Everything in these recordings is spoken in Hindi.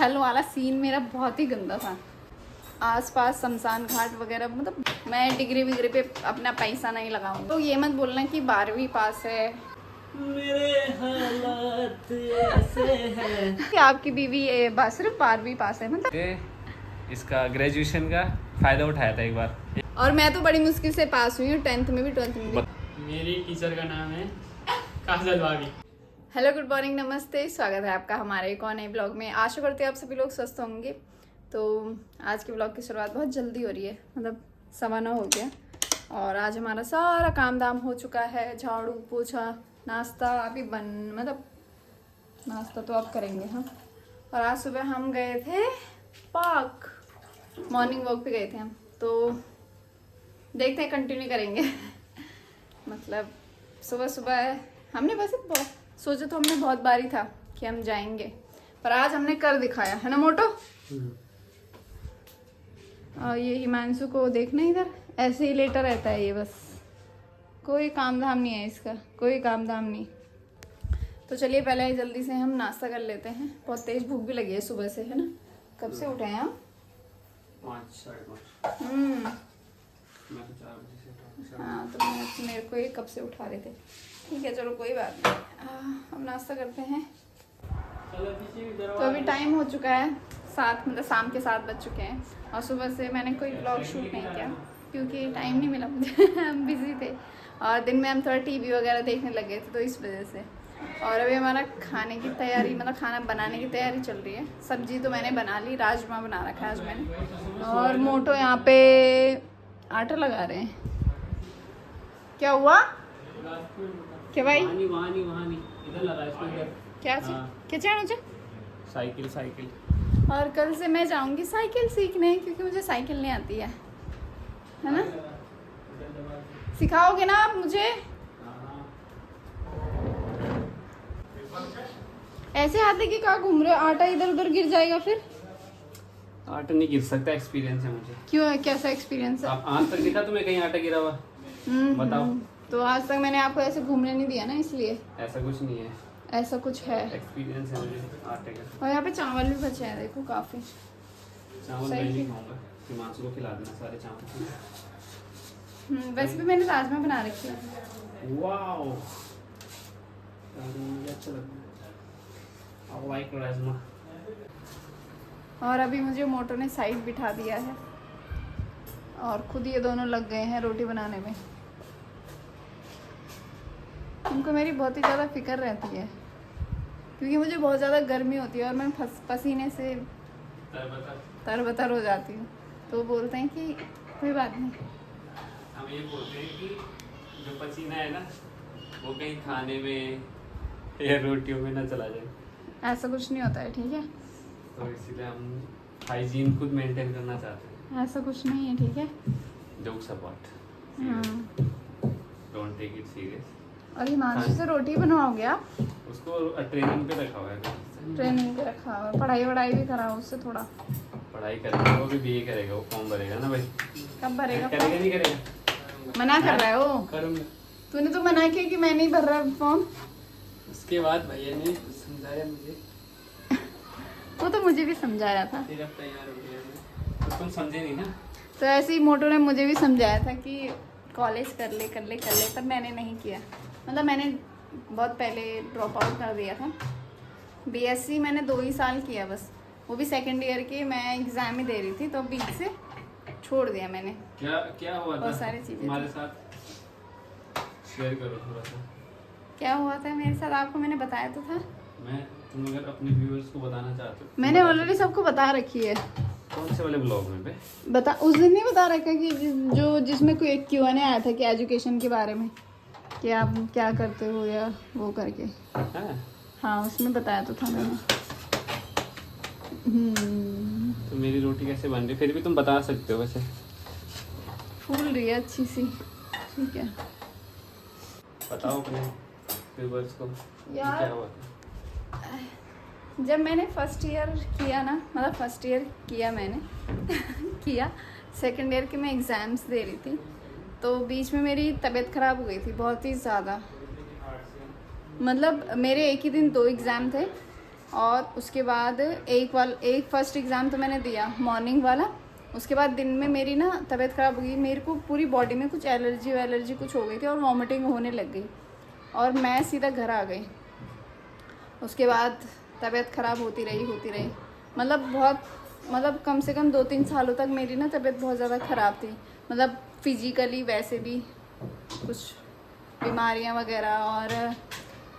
छल वाला सीन मेरा बहुत ही गंदा था। आसपास शमशान घाट वगैरह, मतलब मैं डिग्री विग्री पे अपना पैसा नहीं लगाऊंगी। तो ये मत बोलना कि 12वीं पास है, मेरे हालात ऐसे हैं कि आपकी बीवी सिर्फ 12वीं पास है, मतलब इसका ग्रेजुएशन का फायदा उठाया था एक बार। और मैं तो बड़ी मुश्किल से पास हुई हूँ, 10th में भी 12th में भी। मेरी टीचर का नाम है काजल भाभी। हेलो, गुड मॉर्निंग, नमस्ते, स्वागत है आपका हमारे एक और नए ब्लॉग में। आशा करते हैं आप सभी लोग स्वस्थ होंगे। तो आज के ब्लॉग की शुरुआत बहुत जल्दी हो रही है, मतलब 9:15 हो गया और आज हमारा सारा काम दाम हो चुका है। झाड़ू पोछा नाश्ता अभी मतलब नाश्ता तो आप करेंगे। हाँ, और आज सुबह हम गए थे पार्क, मॉर्निंग वॉक पे गए थे हम। तो देखते हैं, कंटिन्यू करेंगे। मतलब सुबह सुबह हमने बस सोचा तो हमने बहुत बारी था कि हम जाएंगे, पर आज हमने कर दिखाया है ना मोटो। और ये हिमांशु को देखना, इधर ऐसे ही लेटा रहता है ये, बस कोई काम धाम नहीं है इसका, कोई काम धाम नहीं। तो चलिए पहले जल्दी से हम नाश्ता कर लेते हैं, बहुत तेज भूख भी लगी है सुबह से, है ना। कब से उठे हैं हम? 5 साढ़े 5। मैं तो 4 बजे से उठा। हाँ, तो मेरे को ये कब से उठा रहे थे। ठीक है, चलो कोई बात नहीं, हम नाश्ता करते हैं। तो अभी टाइम हो चुका है 7, मतलब शाम के 7 बज चुके हैं। और सुबह से मैंने कोई ब्लॉग शूट नहीं किया क्योंकि टाइम नहीं मिला मुझे। हम बिजी थे और दिन में हम थोड़ा टीवी वगैरह देखने लगे थे, तो इस वजह से। और अभी हमारा खाने की तैयारी, मतलब खाना बनाने की तैयारी चल रही है। सब्जी तो मैंने बना ली, राजमा बना रखा है आज मैंने। और मोटो यहाँ पे आटा लगा रहे हैं। क्या हुआ? क्या भाई? वहाँ नहीं इधर लगा इसको इधर। क्या क्या चाहे मुझे? साइकिल। और कल से मैं जाऊंगी साइकिल सीखने, क्योंकि मुझे साइकिल नहीं आती है ना। सिखाओगे ना आप मुझे? ऐसे हाथ लेके कहाँ घूम रहे हो? आटा इधर उधर गिर जाएगा फिर। आटा नहीं गिर सकता, एक्सपीरियंस है मुझे। क्यों, कैसा एक्सपीरियंस है? आज तक देखा तुम्हें कहीं आटा गिरा हुआ? बताओ। तो आज तक मैंने आपको ऐसे घूमने नहीं दिया ना, इसलिए। ऐसा कुछ नहीं है, ऐसा कुछ है। एक्सपीरियंस है मुझे आटे का। और यहाँ पे चावल भी बचे हैं, देखो काफी। चावल सही मैं नहीं है। खाऊंगा, हिमांशु को खिला देना सारे चावल। वैसे भी मैंने राजमा बना रखी है। वाओ, मुझे अच्छा लगता है। I like rajma. और अभी मुझे मोटो ने साइड बिठा दिया है और खुद ये दोनों लग गए हैं रोटी बनाने में। उनको मेरी बहुत ही ज़्यादा फिक्र रहती है क्योंकि मुझे बहुत ज़्यादा गर्मी होती है और मैं पसीने से तरबतर हो जाती हूँ। तो वो बोलते हैं कि कोई बात नहीं। हम ये बोलते हैं कि जो पसीना है ना, वो कहीं खाने में या रोटियों में ना चला जाए। ऐसा कुछ नहीं होता है, ठीक है। तो इसीलिए हम हाइजीन खुद मेंटेन करना चाहते हैं। ऐसा कुछ नहीं है, ठीक है। जोक्स अपार्ट, हाँ। Don't take it serious. और हिमांशु से रोटी बनवाओगे आप? उसको ट्रेनिंग पे रखा हुआ है। ट्रेनिंग पे रखा हुआ है, पढ़ाई वढ़ाई भी कराओ उससे थोड़ा। पढ़ाई करेगा, वो भी बीए करेगा, वो फॉर्म भरेगा ना भाई। कब भरेगा? करेगा नहीं करेगा? मना कर रहा है वो। करूँगा। तूने तो मना किया कि मैं नहीं भर रहा फॉर्म। उसके बाद भैया ने समझाया मुझे। वो तो मुझे भी समझाया था। फिर अब तैयार हो गया, तो तुम समझे नहीं ना। तो ऐसे ही मोटो ने मुझे भी समझाया था कि कॉलेज कर ले, पर मैंने नहीं किया। मतलब मैंने बहुत पहले ड्रॉप आउट कर दिया था। बीएससी मैंने 2 ही साल किया बस, वो भी सेकंड ईयर की। मैं एग्ज़ाम ही दे रही थी तो बीच से छोड़ दिया मैंने। क्या हुआ था? बहुत सारी चीज़ें हमारे साथ शेयर करो थोड़ा सा। क्या हुआ था मेरे साथ, आपको मैंने बताया तो था। तुम अगर अपने व्यूअर्स को बताना चाहते हो। मैंने ऑलरेडी सबको बता रखी है। कौन से वाले ब्लॉग में पे? बता, उस दिन नहीं बता रखा कि जिसमें कोई एक Q&A आया था कि एजुकेशन के बारे में, कि आप क्या करते हो या वो करके। हाँ, उसमें बताया तो था मैंने। तो मेरी रोटी कैसे बन रही, फिर भी तुम बता सकते हो वैसे। फूल रही है अच्छी सी, ठीक है। बताओ अपने व्यूअर्स को यार, क्या हुआ था। जब मैंने फर्स्ट ईयर किया ना, मतलब फर्स्ट ईयर किया मैंने किया, सेकंड ईयर के मैं एग्ज़ाम्स दे रही थी, तो बीच में मेरी तबीयत ख़राब हो गई थी बहुत ही ज़्यादा। मतलब मेरे एक ही दिन 2 एग्ज़ाम थे, और उसके बाद एक फर्स्ट एग्ज़ाम तो मैंने दिया मॉर्निंग वाला। उसके बाद दिन में मेरी ना तबीयत ख़राब हो गई, मेरे को पूरी बॉडी में कुछ एलर्जी कुछ हो गई थी और वॉमिटिंग होने लग गई और मैं सीधा घर आ गई। उसके बाद तबीयत ख़राब होती रही मतलब कम से कम 2-3 सालों तक मेरी ना तबीयत बहुत ज़्यादा ख़राब थी, मतलब फिजिकली वैसे भी कुछ बीमारियां वगैरह। और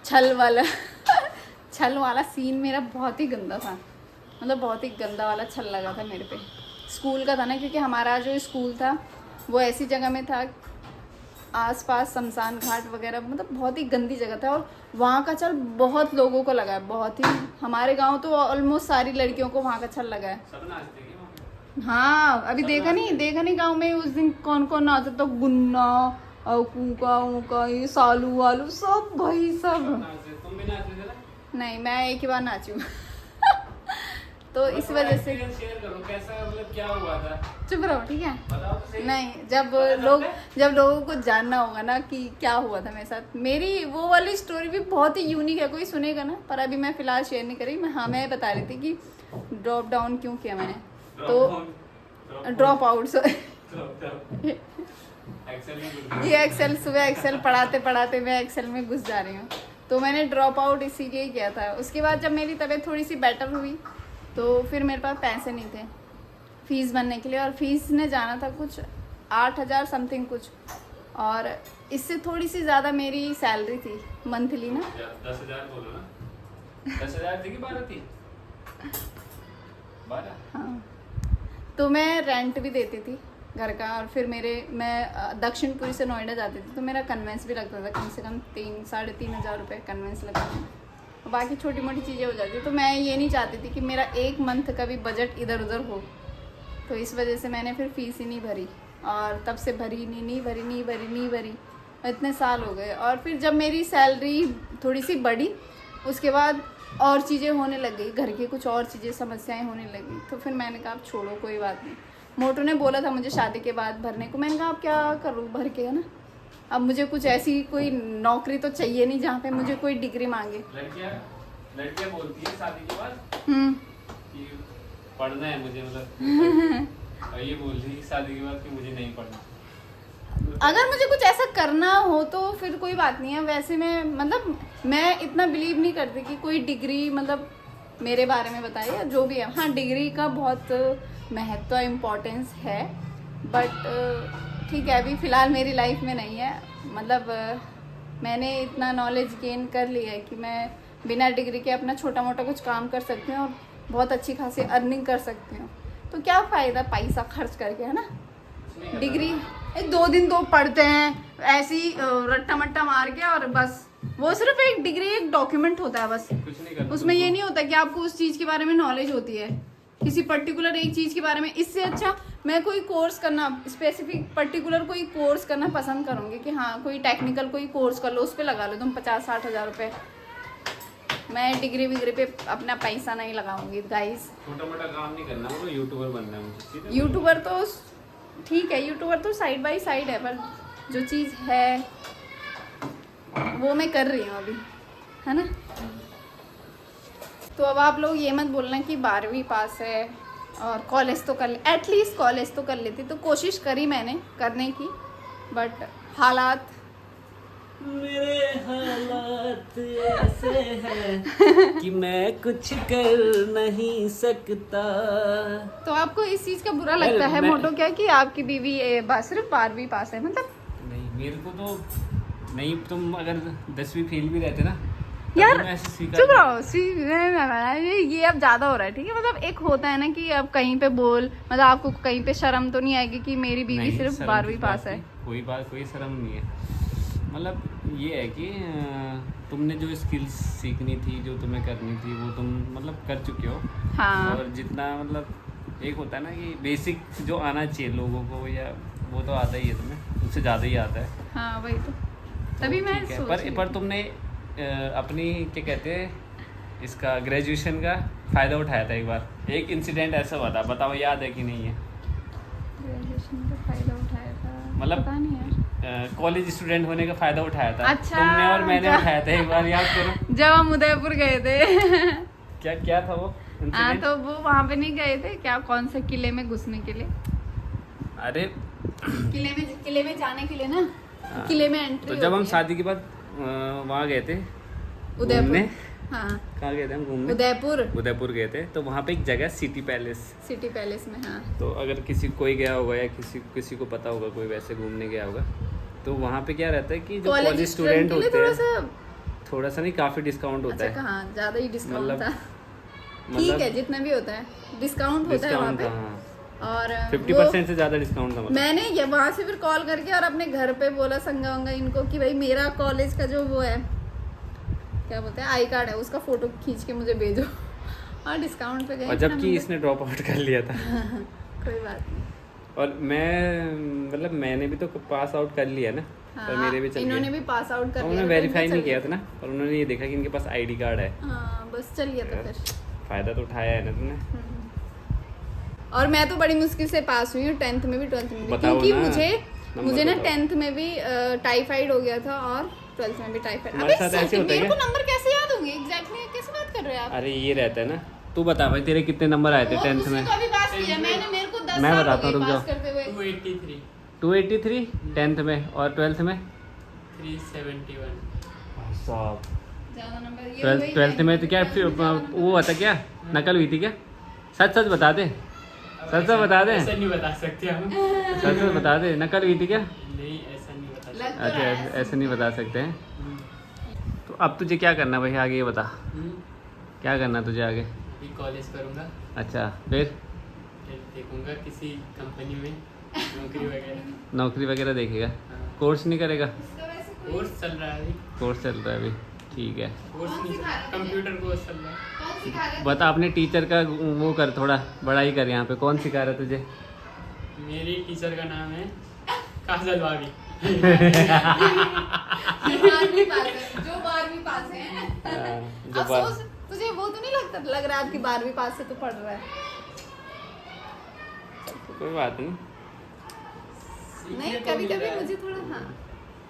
छल वाला सीन मेरा बहुत ही गंदा था, मतलब बहुत ही गंदा वाला छल लगा था मेरे पे। स्कूल का था ना, क्योंकि हमारा जो स्कूल था वो ऐसी जगह में था, आसपास शमशान घाट वगैरह, मतलब बहुत ही गंदी जगह था। और वहाँ का छल बहुत लोगों को लगा है, बहुत ही। हमारे गांव तो ऑलमोस्ट सारी लड़कियों को वहाँ का छल लगा है। सब नाचते हैं वहाँ पे? हाँ, अभी देखा नहीं गांव में उस दिन कौन कौन नाचा था, गुन्ना और कूका वूका, ये सालू वालू सब भाई सब। नाचते, तुम भी नाच रहे थे ना? नहीं, मैं एक ही बार नाची हूँ। तो इस वजह से शेयर करो कैसा, मतलब क्या हुआ था? चुप रहो, ठीक है? बताओ तो सही। नहीं, पता जब लोगों को जानना होगा ना कि क्या हुआ था मेरे साथ। मेरी वो वाली स्टोरी भी बहुत ही यूनिक है, कोई सुनेगा ना, पर अभी मैं फिलहाल शेयर नहीं करी। मैं बता रही थी कि ड्रॉप डाउन क्यों किया मैंने, तो ड्रॉप आउट ये सुबह एक्सेल पढ़ाते पढ़ाते मैं एक्सेल में घुस जा रही हूँ, तो मैंने ड्रॉप आउट इसीलिए किया था। उसके बाद जब मेरी तबीयत थोड़ी सी बेटर हुई तो फिर मेरे पास पैसे नहीं थे फीस भरने के लिए, और फीस ने जाना था कुछ 8,000 समथिंग कुछ, और इससे थोड़ी सी ज़्यादा मेरी सैलरी थी मंथली ना। 10,000 बोलो ना। 10,000 थी कि 12 थी? 12? हाँ, तो मैं रेंट भी देती थी घर का, और फिर मैं दक्षिणपुरी से नोएडा जाती थी, तो मेरा कन्वेंस भी लगता था, कम से कम 3-3.5 हज़ार रुपये कन्वेंस लगता था। बाकी छोटी मोटी चीज़ें हो जाती, तो मैं ये नहीं चाहती थी कि मेरा एक मंथ का भी बजट इधर उधर हो, तो इस वजह से मैंने फिर फीस ही नहीं भरी, और तब से नहीं भरी। इतने साल हो गए। और फिर जब मेरी सैलरी थोड़ी सी बढ़ी, उसके बाद और चीज़ें होने लग गई, घर की कुछ और चीज़ें समस्याएं होने लगी, तो फिर मैंने कहा अब छोड़ो, कोई बात नहीं। मोटू ने बोला था मुझे शादी के बाद भरने को, मैंने कहा अब क्या करूँ भर के, है ना। अब मुझे कुछ ऐसी कोई नौकरी तो चाहिए नहीं जहाँ पे मुझे कोई डिग्री मांगे। लड़कियां बोलती है शादी के बाद कि पढ़ना है मुझे, मतलब और ये बोल रही है शादी के बाद कि मुझे नहीं पढ़ना। अगर मुझे कुछ ऐसा करना हो तो फिर कोई बात नहीं है। वैसे मैं इतना बिलीव नहीं करती कि कोई डिग्री मतलब मेरे बारे में बताए या जो भी है। हाँ, डिग्री का बहुत महत्व इम्पोर्टेंस है, बट ठीक है, अभी फ़िलहाल मेरी लाइफ में नहीं है। मतलब मैंने इतना नॉलेज गेन कर लिया है कि मैं बिना डिग्री के अपना छोटा मोटा कुछ काम कर सकती हूँ और बहुत अच्छी खासी अर्निंग कर सकती हूँ। तो क्या फ़ायदा पैसा खर्च करके, है ना। डिग्री 2 दिन तो पढ़ते हैं ऐसे ही रट्टा मट्टा मार के, और बस वो सिर्फ एक डिग्री एक डॉक्यूमेंट होता है बस, कुछ नहीं करना। उसमें ये नहीं होता कि आपको उस चीज़ के बारे में नॉलेज होती है, किसी पर्टिकुलर एक चीज़ के बारे में। इससे अच्छा मैं कोई कोर्स करना, स्पेसिफिक पर्टिकुलर कोई कोर्स करना पसंद करूँगी कि हाँ कोई टेक्निकल कोई कोर्स कर लो, उस पर लगा लो तुम 50-60 हज़ार रुपये। मैं डिग्री विग्री पे अपना पैसा नहीं लगाऊंगी गाइस। छोटा मोटा काम नहीं करना, वो यूट्यूबर बनना है मुझे। यूट्यूबर तो ठीक है, यूट्यूबर तो साइड बाय साइड है, पर जो चीज़ है वो मैं कर रही हूँ अभी, है ना। तो अब आप लोग ये मत बोलना कि 12वीं पास है और कॉलेज तो कर ले, एटलीस्ट कॉलेज तो कर लेती। तो कोशिश करी मैंने करने की, बट हालात मेरे हालात ऐसे हैं कि मैं कुछ कर नहीं सकता। तो आपको इस चीज़ का बुरा लगता है मोटो क्या कि आपकी बीवी सिर्फ 12वीं पास है? मतलब नहीं, मेरे को तो नहीं, तुम अगर 10वीं फेल भी रहते ना यार, चुप रहो। ये अब ज्यादा हो रहा है, ठीक है। मतलब एक होता है ना कि अब कहीं पे बोल, मतलब आपको कहीं पे शर्म तो नहीं आएगी कि मेरी बीवी सिर्फ 12वीं पास है? कोई शर्म नहीं है। मतलब ये है कि तुमने जो स्किल्स सीखनी थी, जो तुम्हें करनी थी, वो तुम मतलब कर चुके हो। हाँ। और जितना मतलब एक होता है ना कि बेसिक जो आना चाहिए लोगों को, या वो तो आता ही है तुम्हें, उससे ज़्यादा ही आता है। हाँ वही तो तभी मैं पर तुमने अपनी क्या कहते हैं इसका ग्रेजुएशन का फ़ायदा उठाया था। एक बार एक इंसिडेंट ऐसा हुआ था, बताओ याद है कि नहीं है? ग्रेजुएशन का फ़ायदा उठाया था मतलब पता नहीं यार। कॉलेज स्टूडेंट होने का फ़ायदा उठाया था। अच्छा, तुमने और मैंने उठाया था, एक बार याद करो। जब हम उदयपुर गए थे क्या क्या था वो हाँ इंसिडेंट? तो वो वहाँ पे नहीं गए थे क्या, कौन से किले में घुसने के लिए, अरे किले में जाने के लिए ना, हाँ। किले में एंट्री तो जब हम होती है। शादी के बाद वहाँ गए थे उदयपुर, घूमने। हाँ कहाँ गए थे हम घूमने? उदयपुर गए थे। तो वहाँ पे एक जगह सिटी पैलेस। सिटी पैलेस में, हाँ। तो अगर कोई गया होगा या किसी को पता होगा, कोई वैसे घूमने गया होगा, तो वहाँ पे क्या रहता है कि जो कॉलेज स्टूडेंट होते हैं, थोड़ा सा नहीं काफ़ी डिस्काउंट होता है। कहाँ ज़्यादा ही डिस्काउंट था। ठीक मतलब है, जितना भी होता है डिस्काउंट होता है वहाँ पे। और 50% से ज़्यादा डिस्काउंट था। मतलब मैंने ये वहाँ से फिर कॉल करके और अपने घर पे बोला संगा वंगा इनको कि भाई मेरा कॉलेज का जो वो है, क्या बोलते हैं, आई कार्ड है, उसका फोटो खींच के मुझे भेजो। और डिस्काउंट पे गए। और जबकि इसने ड्रॉप आउट कर लिया था। कोई बात नहीं। और मैंने भी तो पास आउट कर लिया ना। पर मेरे भी चल गया। इन्होंने भी पास आउट कर लिया। उन्होंने वेरीफाई नहीं किया था ना, और उन्होंने ये देखा कि इनके पास आईडी कार्ड है। हाँ बस चल गया तो फिर। फायदा तो उठाया है ना तुमने। और मैं तो बड़ी मुश्किल से पास हुई हूँ 10th में भी 12th में भी, बताओ क्योंकि ना, मुझे ना बताओ। 10th में भी टाइफाइड हो गया था और 12th में भी टाइफाइड। हमारे साथ ऐसे होता है मेरे को क्या? नंबर कैसे याद होंगे एग्जैक्टली, कैसे बात कर रहे हैं आप? अरे ये रहता है ना। तू बता भाई, तेरे कितने नंबर आए थे वो 10th उसने में? तो अभी पास किया, मेरे को 10 मैं साल बताता हो हूँ, गए रुक पास जाओ। करते हुए। 283 283 10th में, और 12th में 371। साहब ज्यादा नंबर ये हो गई 12th में तो क्या फिर वो होता क्या, नकल हुई थी क्या? सच सच बता दे, सच सच बता दे, ऐसा नहीं बता सकते हम। सच सच बता दे, नकल हुई थी क्या? नहीं, ऐसा नहीं बता सकते। लग तो अच्छा रहा है ऐसे नहीं बता सकते हैं। तो अब तुझे क्या करना भाई, आगे ये बता, क्या करना तुझे आगे? अभी कॉलेज करूँगा, अच्छा फिर फिर देखूँगा किसी कंपनी में नौकरी वगैरह। नौकरी वगैरह देखेगा, हाँ। कोर्स नहीं करेगा? इसका वैसे कोई कोर्स चल रहा है अभी। कोर्स चल रहा है अभी, ठीक है। कोर्स कौन नहीं सिखा रहा है? कंप्यूटर कोर्स चल रहा है। कौन सिखा रहा है? बता अपने टीचर का वो कर, थोड़ा बड़ा ही कर यहाँ पे, कौन सिखा रहा है तुझे? मेरी टीचर का नाम है काजल भाभी। जो 12वीं पास है। जो अब बात सोच, तुझे वो तो नहीं लगता, लग रहा है आपकी 12वीं पास से तो पढ़ रहा है। कोई बात नहीं। नहीं कभी कभी मुझे थोड़ा, हाँ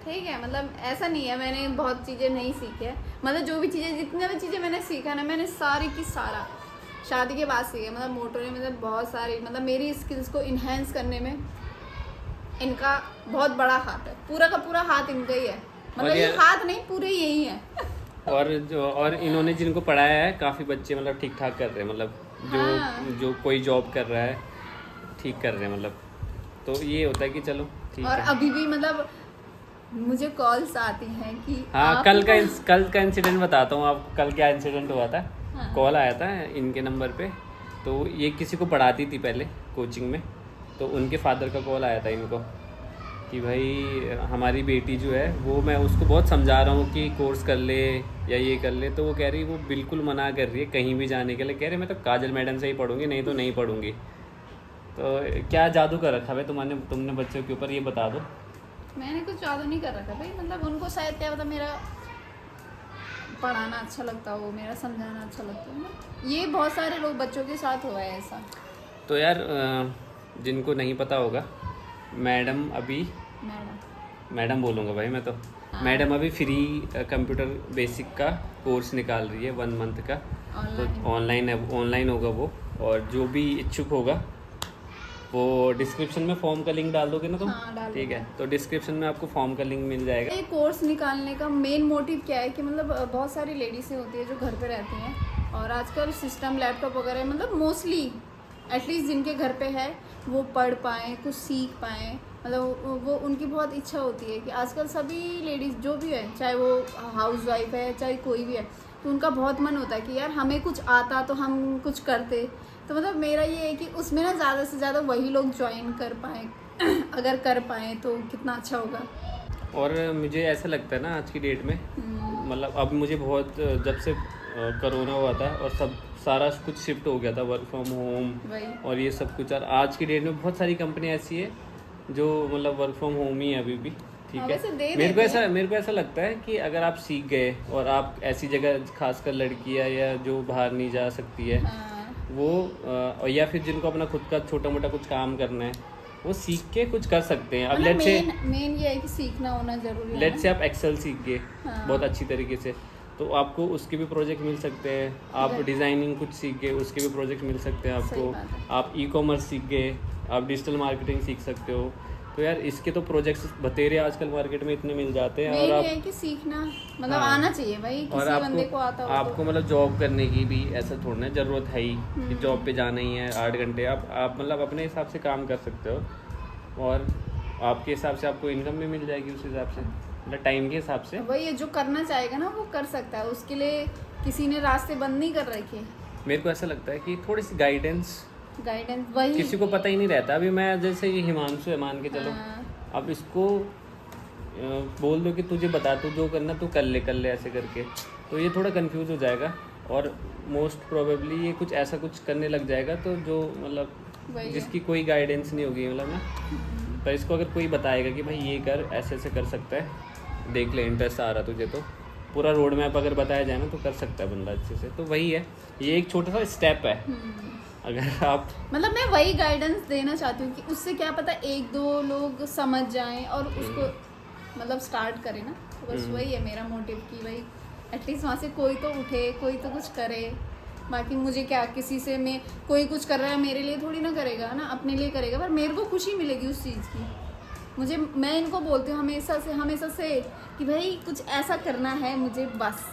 ठीक है, मतलब ऐसा नहीं है मैंने बहुत चीज़ें नहीं सीखी है, मतलब जो भी चीज़ें, जितने भी चीज़ें मैंने सीखा ना, मैंने सारी की सारा शादी के बाद सीखा। मतलब मोटो ने मतलब बहुत सारी, मतलब मेरी स्किल्स को इन्हेंस करने में इनका बहुत बड़ा हाथ है, पूरा का पूरा हाथ इनका ही है, मतलब और ये ये- हाथ नहीं पूरे यही है। और इन्होंने जिनको पढ़ाया है, काफ़ी बच्चे मतलब ठीक ठाक कर रहे हैं, मतलब हाँ। जो कोई जॉब कर रहा है ठीक कर रहे हैं, मतलब तो ये होता है कि चलो ठीक और है। अभी भी मतलब मुझे कॉल्स आती हैं कि हाँ, आप- कल का इंसिडेंट बताता हूँ आपको। कल क्या इंसिडेंट हुआ था, हाँ। कॉल आया था इनके नंबर पे। तो ये किसी को पढ़ाती थी पहले कोचिंग में, तो उनके फादर का कॉल आया था इनको कि भाई हमारी बेटी जो है वो, मैं उसको बहुत समझा रहा हूँ कि कोर्स कर ले या ये कर ले, तो वो कह रही, वो बिल्कुल मना कर रही है कहीं भी जाने के लिए। कह रही मैं तो काजल मैडम से ही पढ़ूंगी, नहीं तो नहीं पढ़ूंगी। तो क्या जादू कर रखा है तुमने बच्चों के ऊपर, ये बता दो। मैंने कुछ ज़्यादा नहीं कर रखा भाई, मतलब उनको शायद क्या पता मेरा पढ़ाना अच्छा लगता हो, मेरा समझाना अच्छा लगता हो। ये बहुत सारे लोग बच्चों के साथ हुआ है ऐसा। तो यार जिनको नहीं पता होगा, मैडम अभी, मैडम बोलूँगा भाई मैं तो, मैडम अभी फ्री कंप्यूटर बेसिक का कोर्स निकाल रही है 1 मंथ का। तो ऑनलाइन होगा वो, और जो भी इच्छुक होगा वो डिस्क्रिप्शन में फॉर्म का लिंक डाल दोगे ना तुम? हाँ, डाल ठीक है, तो डिस्क्रिप्शन में आपको फॉर्म का लिंक मिल जाएगा। ये कोर्स निकालने का मेन मोटिव क्या है कि मतलब बहुत सारी लेडीज़ें होती है जो घर पे रहती हैं, और आजकल सिस्टम लैपटॉप वगैरह, मतलब मोस्टली एटलीस्ट जिनके घर पे है वो पढ़ पाएँ, कुछ सीख पाएँ, मतलब वो उनकी बहुत इच्छा होती है कि आजकल सभी लेडीज़ जो भी है, चाहे वो हाउस वाइफ है चाहे कोई भी है, तो उनका बहुत मन होता है कि यार हमें कुछ आता तो हम कुछ करते। तो मतलब मेरा ये है कि उसमें ना ज़्यादा से ज़्यादा वही लोग ज्वाइन कर पाएँ, अगर कर पाएँ तो कितना अच्छा होगा। और मुझे ऐसा लगता है ना आज की डेट में, मतलब अब मुझे बहुत, जब से कोरोना हुआ था और सारा कुछ शिफ्ट हो गया था, वर्क फ्रॉम होम वही और ये सब कुछ, और आज की डेट में बहुत सारी कंपनियाँ ऐसी है जो मतलब वर्क फ्रॉम होम ही है अभी भी। ठीक हाँ, है, वैसे दे मेरे देती को ऐसा लगता है कि अगर आप सीख गए, और आप ऐसी जगह, खासकर लड़कियां या जो बाहर नहीं जा सकती है, हाँ। वो या फिर जिनको अपना खुद का छोटा मोटा कुछ काम करना है, वो सीख के कुछ कर सकते हैं। अब लेट से मेन ये है कि सीखना होना जरूरी है लेट ना। से आप एक्सेल सीख गए हाँ। बहुत अच्छी तरीके से, तो आपको उसके भी प्रोजेक्ट मिल सकते हैं। आप डिज़ाइनिंग कुछ सीख गए, उसके भी प्रोजेक्ट मिल सकते हैं सही आपको। बात है। आप ई-कॉमर्स सीख गए, आप डिजिटल मार्केटिंग सीख सकते हो। तो यार इसके तो प्रोजेक्ट्स बतेरे आजकल मार्केट में इतने मिल जाते हैं। मेन और ये आप है कि सीखना मतलब हाँ, आना चाहिए भाई, और किसी बंदे को आता हो आपको तो। मतलब जॉब करने की भी ऐसा थोड़ा ना ज़रूरत है ही कि जॉब पे जाना ही है 8 घंटे। आप मतलब अपने हिसाब से काम कर सकते हो, और आपके हिसाब से आपको इनकम भी मिल जाएगी उस हिसाब से, मतलब टाइम के हिसाब से। वही है, जो करना चाहेगा ना वो कर सकता है, उसके लिए किसी ने रास्ते बंद नहीं कर रखे। मेरे को ऐसा लगता है कि थोड़ी सी गाइडेंस, वही किसी को पता ही नहीं रहता। अभी मैं जैसे ये हिमांशु है, मान के चलो, हाँ, अब इसको बोल दो कि तुझे बता, तू जो करना तू कर ले ऐसे करके, तो ये थोड़ा कंफ्यूज हो जाएगा, और मोस्ट प्रोबेबली ये कुछ ऐसा कुछ करने लग जाएगा तो जो मतलब वही है। जिसकी कोई गाइडेंस नहीं होगी मतलब ना। पर इसको अगर कोई बताएगा कि भाई ये कर, ऐसे ऐसे कर सकता है, देख ले इंटरेस्ट आ रहा तुझे, तो पूरा रोड मैप अगर बताया जाए ना तो कर सकता है बंदा अच्छे से। तो वही है, ये एक छोटा सा स्टेप है। अगर आप मतलब मैं वही गाइडेंस देना चाहती हूँ कि उससे क्या पता एक दो लोग समझ जाएं और उसको मतलब स्टार्ट करें ना। तो बस वही है मेरा मोटिव कि भाई एटलीस्ट वहाँ से कोई तो उठे, कोई तो कुछ करे। बाकी मुझे क्या, किसी से मैं, कोई कुछ कर रहा है मेरे लिए थोड़ी ना करेगा ना, अपने लिए करेगा, पर मेरे को खुशी मिलेगी उस चीज़ की। मुझे, मैं इनको बोलती हूँ हमेशा से कि भाई कुछ ऐसा करना है मुझे बस,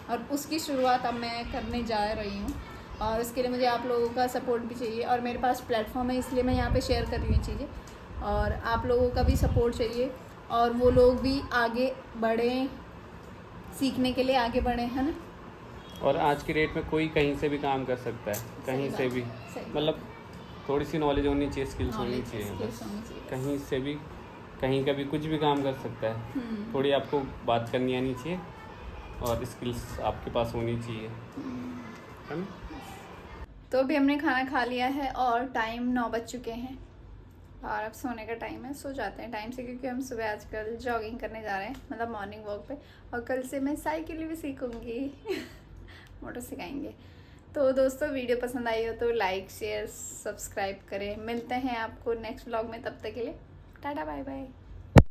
और उसकी शुरुआत अब मैं करने जा रही हूँ। और उसके लिए मुझे आप लोगों का सपोर्ट भी चाहिए, और मेरे पास प्लेटफॉर्म है इसलिए मैं यहाँ पे शेयर कर रही हूँ चीज़ें, और आप लोगों का भी सपोर्ट चाहिए, और वो लोग भी आगे बढ़ें, सीखने के लिए आगे बढ़ें, है ना। और आज की डेट में कोई कहीं से भी काम कर सकता है, कहीं से भी, मतलब थोड़ी सी नॉलेज होनी चाहिए, स्किल्स होनी चाहिए, बस कहीं से भी कहीं का भी कुछ भी काम कर सकता है। थोड़ी आपको बात करनी आनी चाहिए और स्किल्स आपके पास होनी चाहिए, है ना। तो अभी हमने खाना खा लिया है और टाइम 9 बज चुके हैं, और अब सोने का टाइम है, सो जाते हैं टाइम से, क्योंकि हम सुबह आजकल जॉगिंग करने जा रहे हैं, मतलब मॉर्निंग वॉक पे, और कल से मैं साइकिल भी सीखूंगी मोटर सिखाएंगे। तो दोस्तों वीडियो पसंद आई हो तो लाइक शेयर सब्सक्राइब करें। मिलते हैं आपको नेक्स्ट व्लॉग में, तब तक के लिए टाटा बाय बाय।